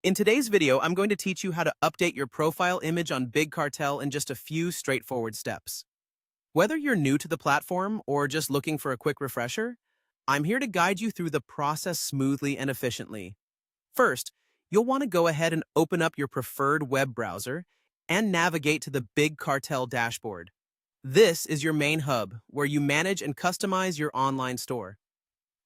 In today's video, I'm going to teach you how to update your profile image on Big Cartel in just a few straightforward steps. Whether you're new to the platform or just looking for a quick refresher, I'm here to guide you through the process smoothly and efficiently. First, you'll want to go ahead and open up your preferred web browser and navigate to the Big Cartel dashboard. This is your main hub where you manage and customize your online store.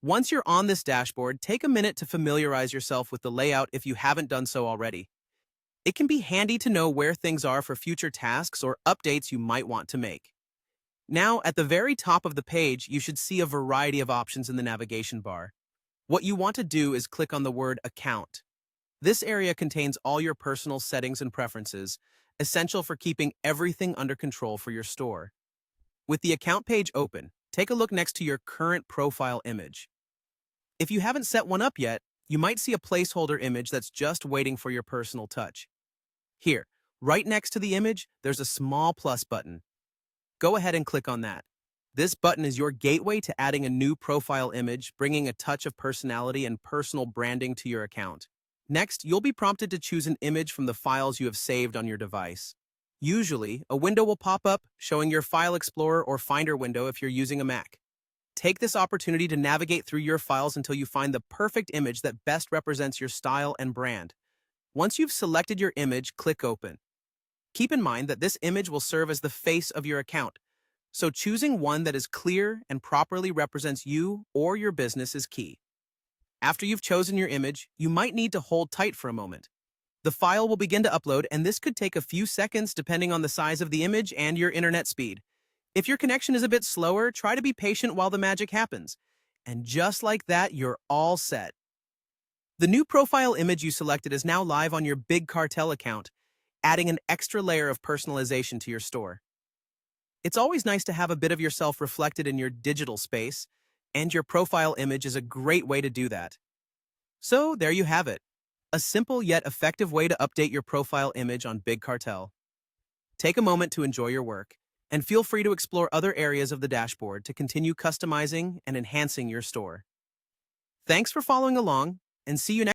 Once you're on this dashboard, take a minute to familiarize yourself with the layout if you haven't done so already. It can be handy to know where things are for future tasks or updates you might want to make. Now, at the very top of the page, you should see a variety of options in the navigation bar. What you want to do is click on the word Account. This area contains all your personal settings and preferences, essential for keeping everything under control for your store. With the account page open, take a look next to your current profile image. If you haven't set one up yet, you might see a placeholder image that's just waiting for your personal touch. Here, right next to the image, there's a small plus button. Go ahead and click on that. This button is your gateway to adding a new profile image, bringing a touch of personality and personal branding to your account. Next, you'll be prompted to choose an image from the files you have saved on your device. Usually, a window will pop up showing your File Explorer or Finder window if you're using a Mac. Take this opportunity to navigate through your files until you find the perfect image that best represents your style and brand. Once you've selected your image, click Open. Keep in mind that this image will serve as the face of your account, so choosing one that is clear and properly represents you or your business is key. After you've chosen your image, you might need to hold tight for a moment. The file will begin to upload, and this could take a few seconds depending on the size of the image and your internet speed. If your connection is a bit slower, try to be patient while the magic happens. And just like that, you're all set. The new profile image you selected is now live on your Big Cartel account, adding an extra layer of personalization to your store. It's always nice to have a bit of yourself reflected in your digital space, and your profile image is a great way to do that. So there you have it, a simple yet effective way to update your profile image on Big Cartel. Take a moment to enjoy your work, and feel free to explore other areas of the dashboard to continue customizing and enhancing your store. Thanks for following along, and see you next time.